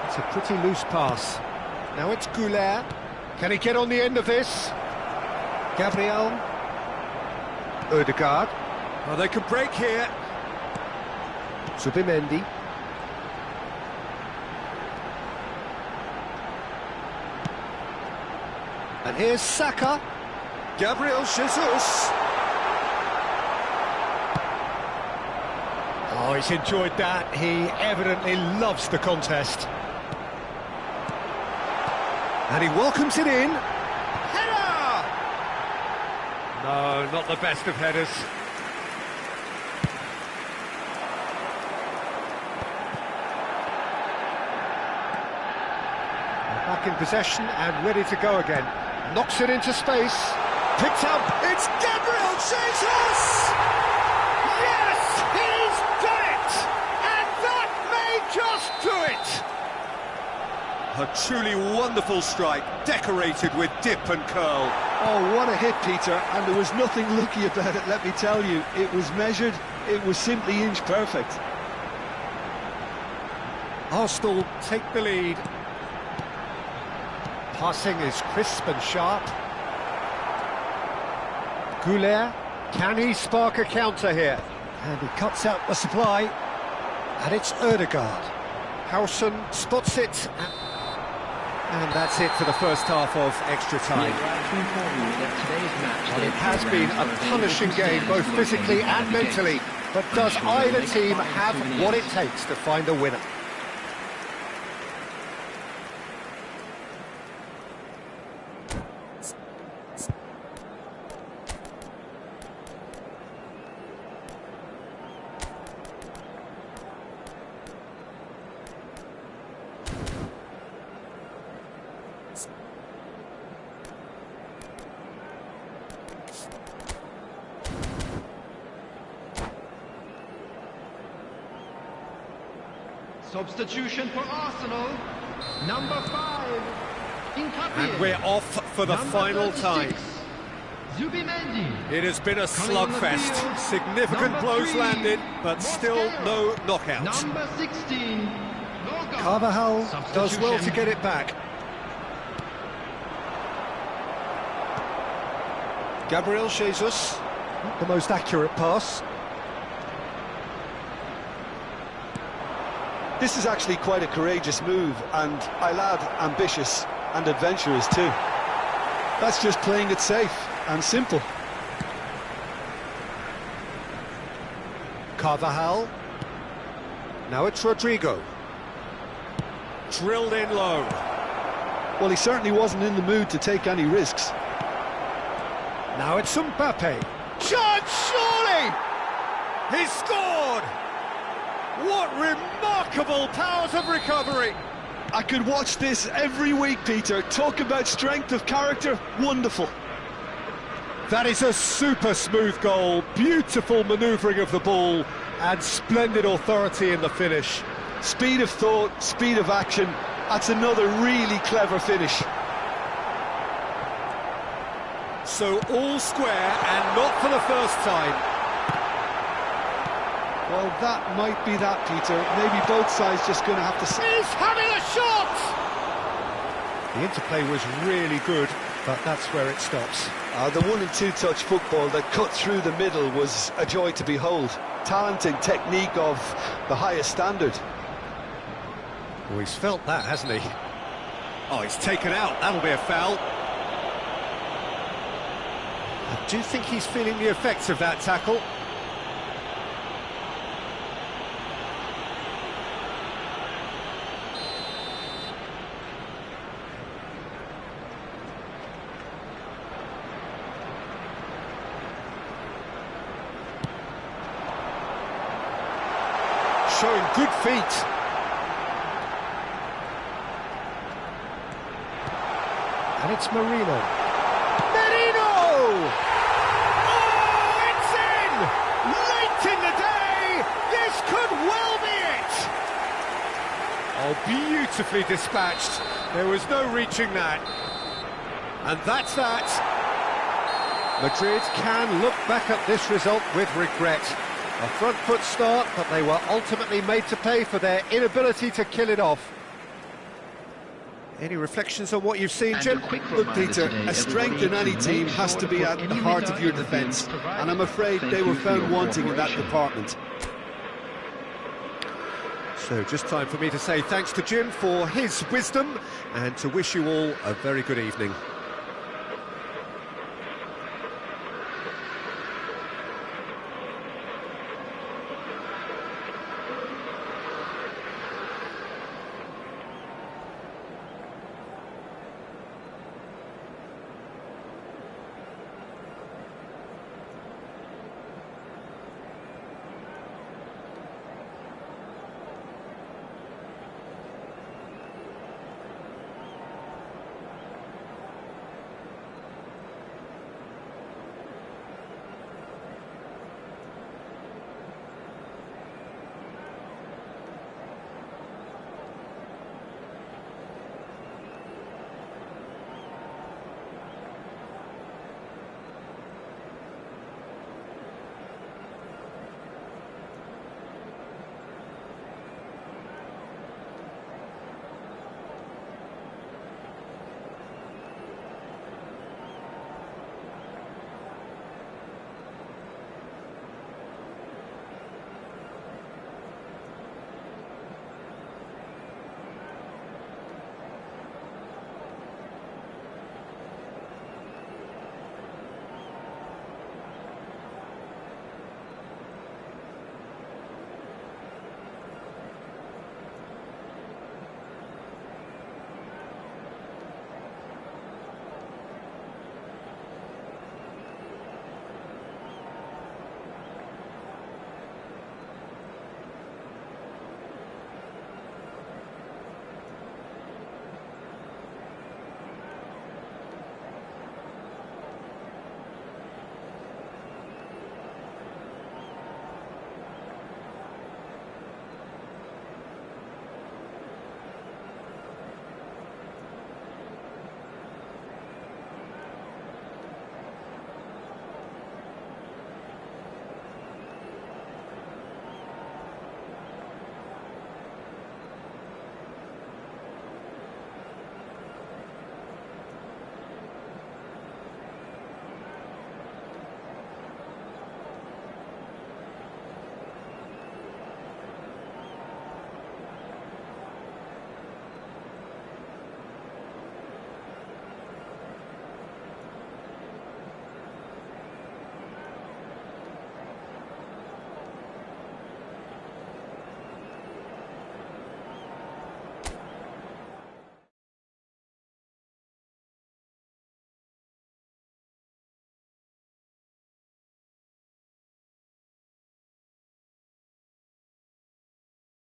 It's a pretty loose pass. Now it's Goulet. Can he get on the end of this? Gabriel. Ødegaard. Well, they can break here. Zubimendi. And here's Saka. Gabriel Jesus. Oh, he's enjoyed that. He evidently loves the contest. And he welcomes it in. Header! No, not the best of headers. Back in possession and ready to go again. Knocks it into space. Picked up. It's Gabriel Jesus! Yes, he's done it! And that may just do it! A truly wonderful strike, decorated with dip and curl. Oh, what a hit, Peter, and there was nothing lucky about it, let me tell you. It was measured, it was simply inch perfect. Arsenal take the lead. Passing is crisp and sharp. Goulet, can he spark a counter here? And he cuts out the supply. And it's Ødegaard. Howson spots it. And that's it for the first half of extra time. Well, it has been a punishing game, both physically and mentally. But does either team have what it takes to find a winner? Substitution for Arsenal, number 5, And we're off for the final time. Zubimendi. It has been a slugfest. Significant blows landed, but still no knockout. Number 16, Carvajal does well to get it back. Gabriel Jesus, not the most accurate pass. This is actually quite a courageous move, and I'll add ambitious and adventurous too. That's just playing it safe and simple. Carvajal. Now it's Rodrigo. Drilled in low. Well, he certainly wasn't in the mood to take any risks. Now it's Mbappe. Chance, surely! He's scored! What remarkable powers of recovery! I could watch this every week, Peter. Talk about strength of character, wonderful. That is a super smooth goal, beautiful manoeuvring of the ball, and splendid authority in the finish. Speed of thought, speed of action, that's another really clever finish. So all square, and not for the first time. Well, that might be that, Peter. Maybe both sides just going to have to... He's having a shot! The interplay was really good, but that's where it stops. The 1- and 2-touch football that cut through the middle was a joy to behold. Talent and technique of the highest standard. Oh, he's felt that, hasn't he? Oh, he's taken out. That'll be a foul. I do think he's feeling the effects of that tackle. Showing good feet. And it's Marino. Marino! Oh, it's in! Late in the day! This could well be it! Oh, beautifully dispatched. There was no reaching that. And that's that. Madrid can look back at this result with regret. A front foot start, but they were ultimately made to pay for their inability to kill it off. Any reflections on what you've seen, Jim? Look, Peter, a strength in any team has to be at the heart of your defence, and I'm afraid they were found wanting in that department. So just time for me to say thanks to Jim for his wisdom, and to wish you all a very good evening.